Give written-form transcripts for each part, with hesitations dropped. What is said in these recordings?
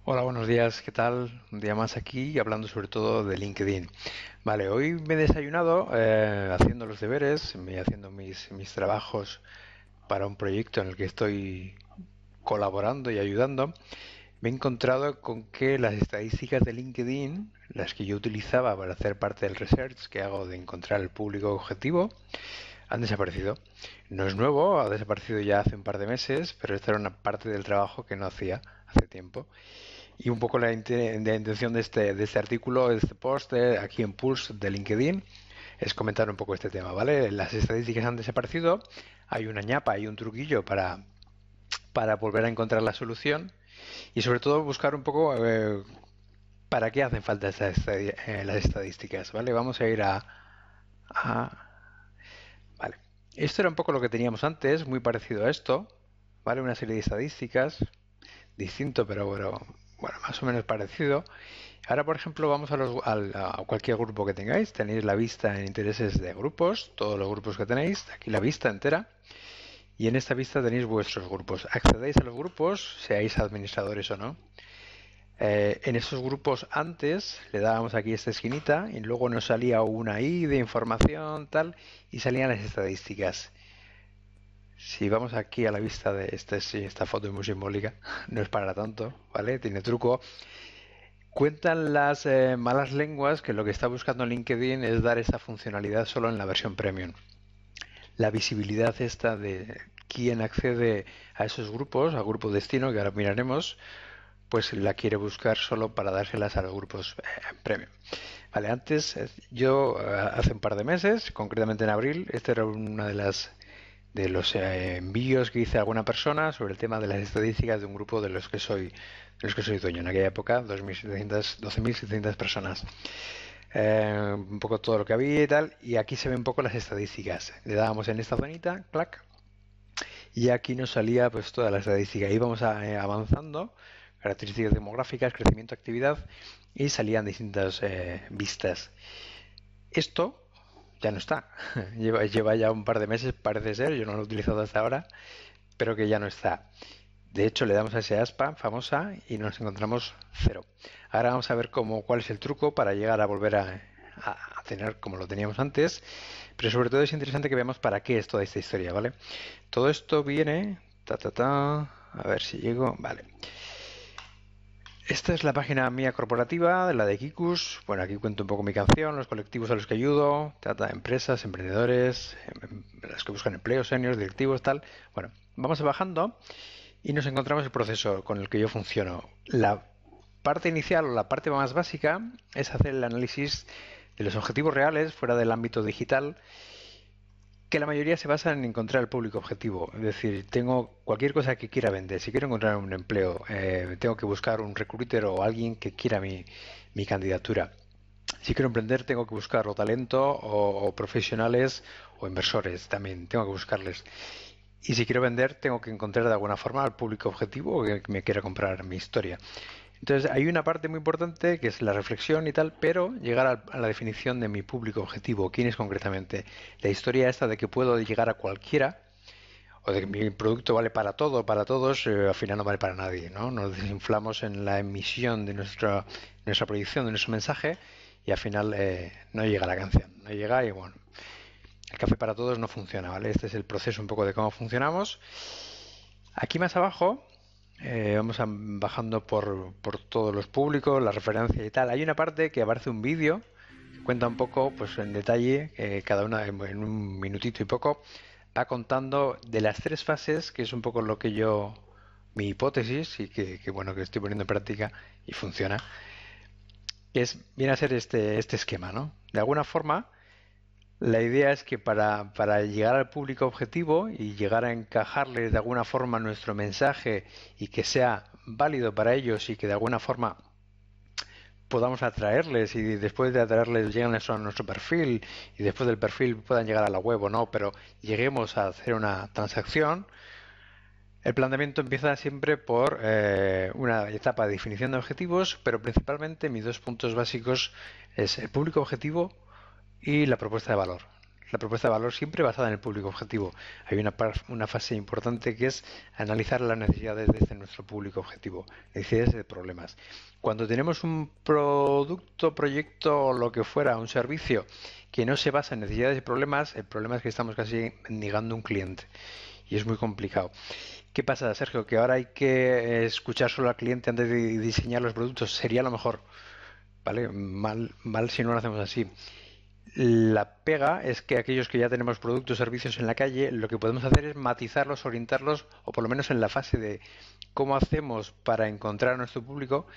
Hola, buenos días, ¿qué tal? Un día más aquí hablando sobre todo de LinkedIn. Vale, hoy me he desayunado haciendo los deberes, haciendo mis trabajos para un proyecto en el que estoy colaborando y ayudando. Me he encontrado con que las estadísticas de LinkedIn, las que yo utilizaba para hacer parte del research que hago de encontrar el público objetivo, han desaparecido. No es nuevo, ha desaparecido ya hace un par de meses, pero esta era una parte del trabajo que no hacía hace tiempo. Y un poco la intención de este artículo, de este post aquí en Pulse de LinkedIn, es comentar un poco este tema, ¿vale? Las estadísticas han desaparecido, hay una ñapa, hay un truquillo para volver a encontrar la solución y sobre todo buscar un poco para qué hacen falta las estadísticas, ¿vale? Vamos a ir a... Vale. Esto era un poco lo que teníamos antes, muy parecido a esto, ¿vale? Una serie de estadísticas, distinto, pero bueno, más o menos parecido. Ahora, por ejemplo, vamos a cualquier grupo que tengáis. Tenéis la vista en intereses de grupos, todos los grupos que tenéis, aquí la vista entera. Y en esta vista tenéis vuestros grupos. Accedéis a los grupos, seáis administradores o no. En esos grupos antes le dábamos aquí esta esquinita y luego nos salía una I de información, tal, y salían las estadísticas. Si vamos aquí a la vista de sí, esta foto es muy simbólica, no es para tanto, ¿vale? Tiene truco. Cuentan las malas lenguas que lo que está buscando LinkedIn es dar esta funcionalidad solo en la versión premium. La visibilidad esta de quién accede a esos grupos, al grupo destino, que ahora miraremos, pues la quiere buscar solo para dárselas a los grupos premium. Vale, antes, yo hace un par de meses, concretamente en abril, esta era una de los envíos que hice a alguna persona sobre el tema de las estadísticas de un grupo de los que soy dueño. En aquella época, 12.700 personas. Un poco todo lo que había y tal. Y aquí se ven un poco las estadísticas. Le dábamos en esta zonita, clac, y aquí nos salía pues toda la estadística. Íbamos avanzando, características demográficas, crecimiento, actividad, y salían distintas vistas. Esto ya no está. Lleva ya un par de meses, parece ser, yo no lo he utilizado hasta ahora, pero que ya no está. De hecho, le damos a ese aspa famosa y nos encontramos cero. Ahora vamos a ver cuál es el truco para llegar a volver a tener como lo teníamos antes, pero sobre todo es interesante que veamos para qué es toda esta historia, ¿vale? Todo esto viene... a ver si llego... Vale. Esta es la página mía corporativa, la de Kikus. Bueno, aquí cuento un poco mi canción, los colectivos a los que ayudo, trata de empresas, emprendedores, las que buscan empleos, seniors, directivos, tal. Bueno, vamos bajando y nos encontramos el proceso con el que yo funciono. La parte inicial o la parte más básica es hacer el análisis de los objetivos reales fuera del ámbito digital, que la mayoría se basa en encontrar el público objetivo. Es decir, tengo cualquier cosa que quiera vender. Si quiero encontrar un empleo, tengo que buscar un recruiter o alguien que quiera mi candidatura. Si quiero emprender, tengo que buscar o talento o profesionales o inversores también. Tengo que buscarles. Y si quiero vender, tengo que encontrar de alguna forma al público objetivo que me quiera comprar mi historia. Entonces, hay una parte muy importante que es la reflexión y tal, pero llegar a la definición de mi público objetivo, quién es concretamente. La historia esta de que puedo llegar a cualquiera o de que mi producto vale para todo, para todos, al final no vale para nadie, ¿no? Nos desinflamos en la emisión de nuestra proyección, de nuestro mensaje y al final no llega la canción, no llega y bueno, el café para todos no funciona, ¿vale? Este es el proceso un poco de cómo funcionamos. Aquí más abajo vamos bajando por todos los públicos, la referencia y tal. Hay una parte que aparece un vídeo que cuenta un poco, pues en detalle, cada una en un minutito y poco, va contando de las tres fases, que es un poco lo que mi hipótesis y bueno, que estoy poniendo en práctica y funciona, que viene a ser este esquema, ¿no? De alguna forma, la idea es que para llegar al público objetivo y llegar a encajarles de alguna forma nuestro mensaje y que sea válido para ellos y que de alguna forma podamos atraerles y después de atraerles lleguen a nuestro perfil y después del perfil puedan llegar a la web o no, pero lleguemos a hacer una transacción, el planteamiento empieza siempre por una etapa de definición de objetivos, pero principalmente mis dos puntos básicos es el público objetivo y la propuesta de valor. la propuesta de valor siempre basada en el público objetivo. Hay una fase importante que es analizar las necesidades de nuestro público objetivo, necesidades de problemas. Cuando tenemos un producto, proyecto o lo que fuera, un servicio que no se basa en necesidades y problemas, el problema es que estamos casi negando un cliente y es muy complicado. ¿Qué pasa, Sergio? Que ahora hay que escuchar solo al cliente antes de diseñar los productos. Sería lo mejor, ¿vale? Mal si no lo hacemos así. La pega es que aquellos que ya tenemos productos o servicios en la calle, lo que podemos hacer es matizarlos, orientarlos, o por lo menos en la fase de cómo hacemos para encontrar a nuestro público,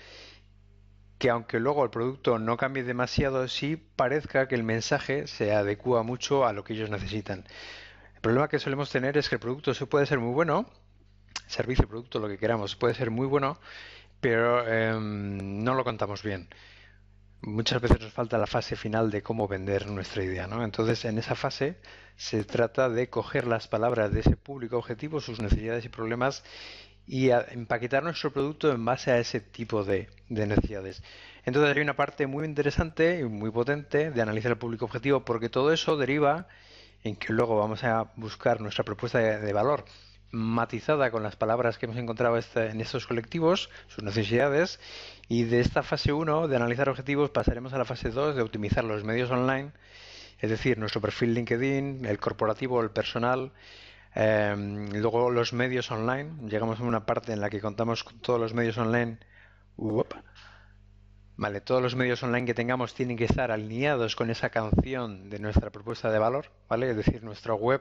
que aunque luego el producto no cambie demasiado, sí parezca que el mensaje se adecua mucho a lo que ellos necesitan. El problema que solemos tener es que el producto se puede ser muy bueno, servicio, producto, lo que queramos, puede ser muy bueno, pero no lo contamos bien. Muchas veces nos falta la fase final de cómo vender nuestra idea, ¿no? Entonces, en esa fase se trata de coger las palabras de ese público objetivo, sus necesidades y problemas, y empaquetar nuestro producto en base a ese tipo de necesidades. Entonces, hay una parte muy interesante y muy potente de analizar el público objetivo, porque todo eso deriva en que luego vamos a buscar nuestra propuesta de valor matizada con las palabras que hemos encontrado en estos colectivos, sus necesidades, y de esta fase uno de analizar objetivos pasaremos a la fase 2 de optimizar los medios online, es decir, nuestro perfil LinkedIn, el corporativo, el personal, luego los medios online. Llegamos a una parte en la que contamos con todos los medios online. Vale, todos los medios online que tengamos tienen que estar alineados con esa canción de nuestra propuesta de valor, ¿vale? Es decir, nuestra web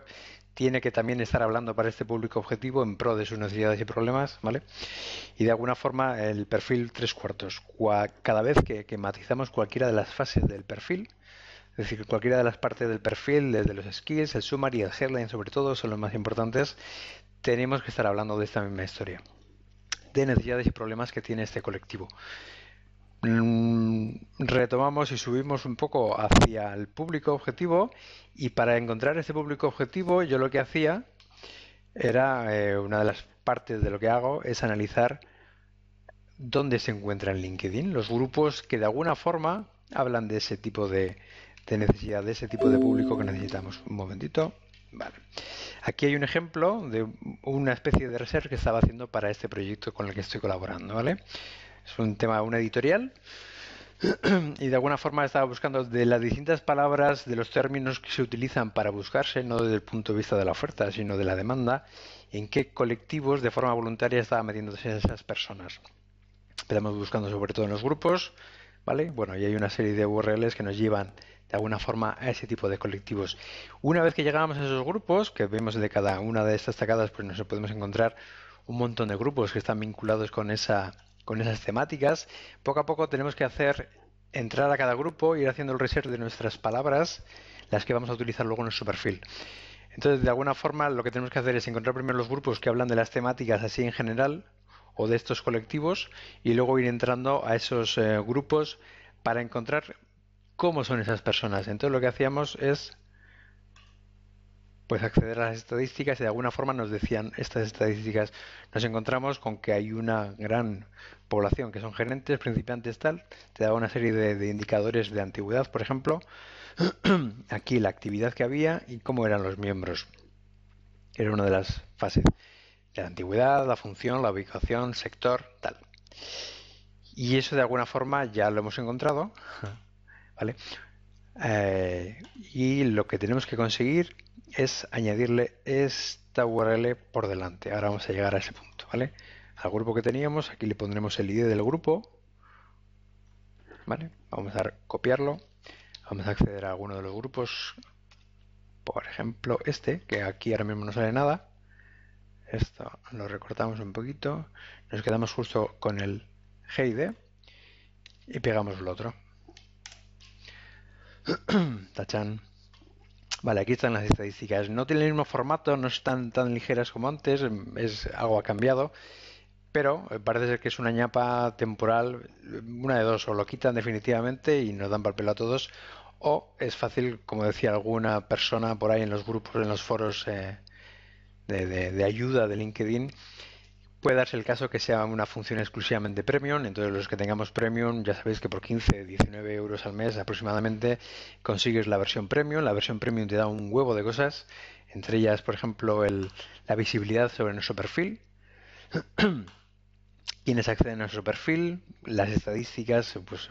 tiene que también estar hablando para este público objetivo en pro de sus necesidades y problemas, ¿vale? Y de alguna forma el perfil tres cuartos. Cada vez que matizamos cualquiera de las fases del perfil, es decir, cualquiera de las partes del perfil, desde los skills, el summary y el headline sobre todo, son los más importantes, tenemos que estar hablando de esta misma historia, de necesidades y problemas que tiene este colectivo. Retomamos y subimos un poco hacia el público objetivo, y para encontrar ese público objetivo yo lo que hacía era, una de las partes de lo que hago es analizar dónde se encuentra en LinkedIn los grupos que de alguna forma hablan de ese tipo de necesidad, de ese tipo de público que necesitamos. Un momentito. Vale. Aquí hay un ejemplo de una especie de research que estaba haciendo para este proyecto con el que estoy colaborando, ¿vale? Es un tema, una editorial, y de alguna forma estaba buscando de las distintas palabras, de los términos que se utilizan para buscarse, no desde el punto de vista de la oferta, sino de la demanda, en qué colectivos de forma voluntaria estaban metiéndose esas personas. Empezamos buscando sobre todo en los grupos, ¿vale? Bueno, y hay una serie de URLs que nos llevan de alguna forma a ese tipo de colectivos. Una vez que llegamos a esos grupos, que vemos de cada una de estas tacadas, pues nos podemos encontrar un montón de grupos que están vinculados con esas temáticas. Poco a poco tenemos que entrar a cada grupo, ir haciendo el research de nuestras palabras, las que vamos a utilizar luego en nuestro perfil. Entonces, de alguna forma, lo que tenemos que hacer es encontrar primero los grupos que hablan de las temáticas así en general, o de estos colectivos, y luego ir entrando a esos grupos para encontrar cómo son esas personas. Entonces lo que hacíamos es pues acceder a las estadísticas, y de alguna forma nos decían estas estadísticas. Nos encontramos con que hay una gran población que son gerentes, principiantes, tal. Te daba una serie de indicadores de antigüedad, por ejemplo. Aquí la actividad que había y cómo eran los miembros. Era una de las fases. La antigüedad, la función, la ubicación, sector, tal. Y eso de alguna forma ya lo hemos encontrado, ¿vale? Y lo que tenemos que conseguir es añadirle esta URL por delante. Ahora vamos a llegar a ese punto, ¿vale? Al grupo que teníamos, aquí le pondremos el ID del grupo, ¿vale? Vamos a copiarlo, vamos a acceder a alguno de los grupos, por ejemplo este, que aquí ahora mismo no sale nada. Esto lo recortamos un poquito, nos quedamos justo con el GID y pegamos el otro. Tachán. Vale, aquí están las estadísticas. No tienen el mismo formato, no están tan ligeras como antes, algo ha cambiado, pero parece ser que es una ñapa temporal, una de dos: o lo quitan definitivamente y nos dan para el pelo a todos, o es fácil, como decía alguna persona por ahí en los grupos, en los foros de ayuda de LinkedIn, Puede darse el caso que sea una función exclusivamente premium, entonces los que tengamos premium ya sabéis que por 15, 19 euros al mes aproximadamente consigues la versión premium. La versión premium te da un huevo de cosas, entre ellas, por ejemplo, la visibilidad sobre nuestro perfil, quienes acceden a nuestro perfil, las estadísticas, pues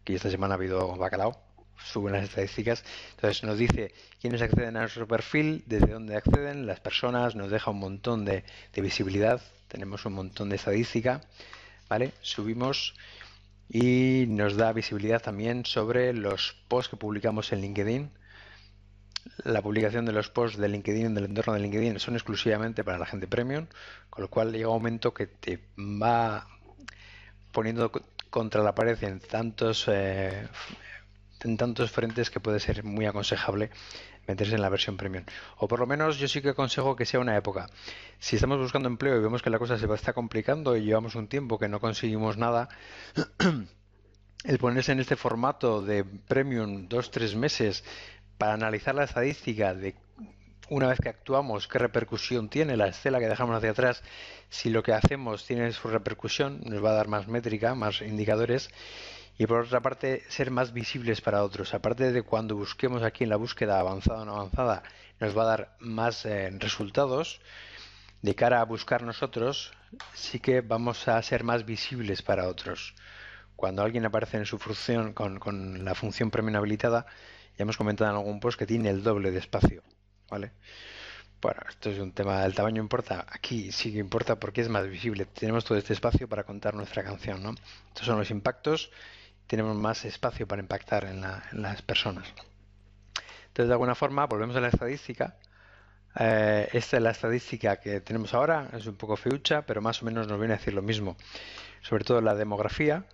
que esta semana ha habido bacalao, suben las estadísticas, entonces nos dice quiénes acceden a nuestro perfil, desde dónde acceden, las personas, nos deja un montón de visibilidad, tenemos un montón de estadística, ¿vale? Subimos y nos da visibilidad también sobre los posts que publicamos en LinkedIn. La publicación de los posts de LinkedIn, del entorno de LinkedIn, son exclusivamente para la gente premium, con lo cual llega un momento que te va poniendo contra la pared en tantos frentes que puede ser muy aconsejable meterse en la versión premium. O por lo menos yo sí que aconsejo que sea una época. Si estamos buscando empleo y vemos que la cosa se va a estar complicando y llevamos un tiempo que no conseguimos nada, el ponerse en este formato de premium 2-3 meses para analizar la estadística de una vez que actuamos, qué repercusión tiene la estela que dejamos hacia atrás, si lo que hacemos tiene su repercusión, nos va a dar más métrica, más indicadores, y por otra parte ser más visibles para otros. Aparte de cuando busquemos aquí en la búsqueda avanzada o no avanzada, nos va a dar más resultados. De cara a buscar nosotros, sí que vamos a ser más visibles para otros. Cuando alguien aparece en su función con la función premium habilitada, ya hemos comentado en algún post que tiene el doble de espacio, ¿vale? Bueno, esto es un tema del tamaño importa. Aquí sí que importa porque es más visible. Tenemos todo este espacio para contar nuestra canción, ¿no? Estos son los impactos. Tenemos más espacio para impactar en las personas. Entonces, de alguna forma, volvemos a la estadística. Esta es la estadística que tenemos ahora. Es un poco feucha, pero más o menos nos viene a decir lo mismo. Sobre todo la demografía,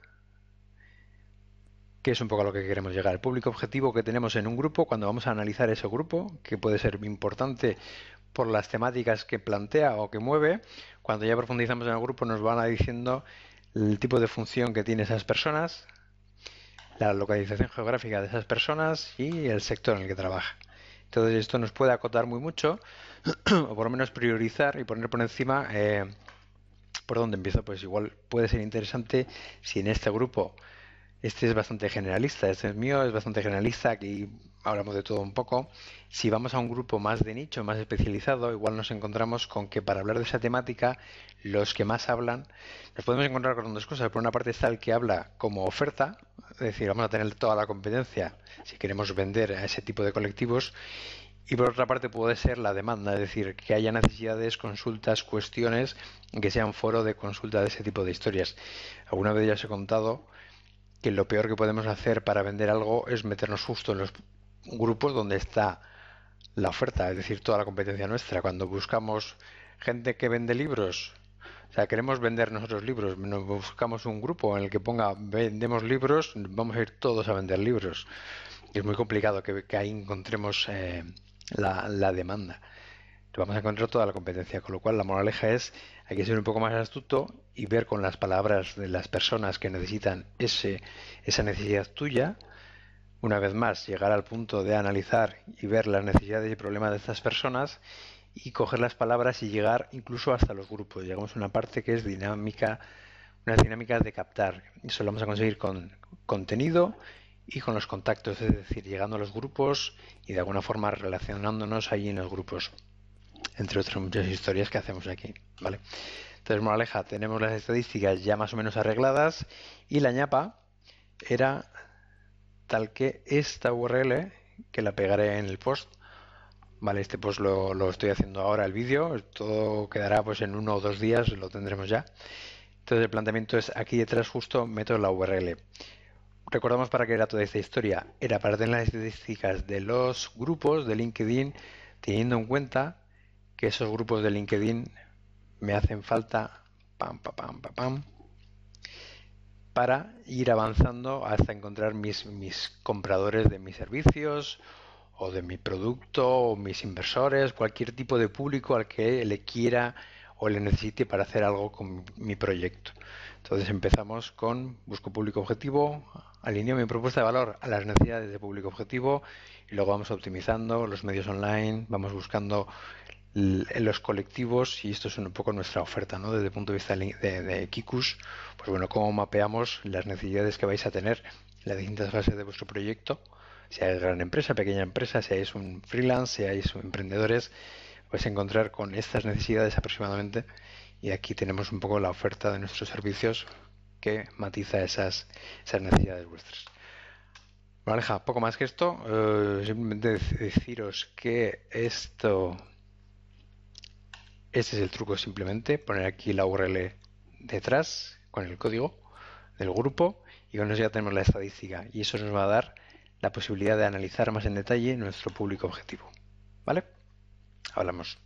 que es un poco a lo que queremos llegar. El público objetivo que tenemos en un grupo, cuando vamos a analizar ese grupo, que puede ser importante por las temáticas que plantea o que mueve, cuando ya profundizamos en el grupo nos van a diciendo el tipo de función que tienen esas personas, la localización geográfica de esas personas y el sector en el que trabaja. Entonces esto nos puede acotar muy mucho, o por lo menos priorizar y poner por encima por dónde empiezo. Pues igual puede ser interesante si en este grupo este es bastante generalista, este es mío, es bastante generalista, aquí hablamos de todo un poco. Si vamos a un grupo más de nicho, más especializado, igual nos encontramos con que para hablar de esa temática, los que más hablan, nos podemos encontrar con dos cosas. Por una parte está el que habla como oferta, es decir, vamos a tener toda la competencia si queremos vender a ese tipo de colectivos. Y por otra parte puede ser la demanda, es decir, que haya necesidades, consultas, cuestiones, que sean foro de consulta de ese tipo de historias. Alguna vez ya os he contado que lo peor que podemos hacer para vender algo es meternos justo en los grupos donde está la oferta, es decir, toda la competencia nuestra. Cuando buscamos gente que vende libros, o sea, queremos vender nosotros libros, nos buscamos un grupo en el que ponga vendemos libros, vamos a ir todos a vender libros. Y es muy complicado que ahí encontremos la demanda. Vamos a encontrar toda la competencia, con lo cual la moraleja es hay que ser un poco más astuto y ver con las palabras de las personas que necesitan esa necesidad tuya. Una vez más, llegar al punto de analizar y ver las necesidades y problemas de estas personas y coger las palabras y llegar incluso hasta los grupos. Llegamos a una parte que es dinámica, unas dinámicas de captar. Eso lo vamos a conseguir con contenido y con los contactos, es decir, llegando a los grupos y de alguna forma relacionándonos ahí en los grupos, entre otras muchas historias que hacemos aquí, ¿vale? Entonces, moraleja, tenemos las estadísticas ya más o menos arregladas y la ñapa era tal que esta URL, que la pegaré en el post, ¿vale? Este post lo estoy haciendo ahora, el vídeo, todo quedará pues en 1 o 2 días, lo tendremos ya. Entonces el planteamiento es aquí detrás justo meto la URL. Recordamos para qué era toda esta historia. Era para tener las estadísticas de los grupos de LinkedIn, teniendo en cuenta que esos grupos de LinkedIn me hacen falta para ir avanzando hasta encontrar mis compradores de mis servicios o de mi producto o mis inversores, cualquier tipo de público al que le quiera o le necesite para hacer algo con mi proyecto. Entonces empezamos con busco público objetivo, alineo mi propuesta de valor a las necesidades de público objetivo y luego vamos optimizando los medios online, vamos buscando los colectivos, y esto es un poco nuestra oferta, ¿no? Desde el punto de vista de Kikus, pues bueno, cómo mapeamos las necesidades que vais a tener en las distintas fases de vuestro proyecto, seáis gran empresa, pequeña empresa, seáis un freelance, seáis emprendedores, vais a encontrar con estas necesidades aproximadamente, y aquí tenemos un poco la oferta de nuestros servicios que matiza esas necesidades vuestras. Bueno, Aleja, poco más que esto. Simplemente deciros que este es el truco simplemente, poner aquí la URL detrás con el código del grupo y con eso ya tenemos la estadística y eso nos va a dar la posibilidad de analizar más en detalle nuestro público objetivo. ¿Vale? Hablamos.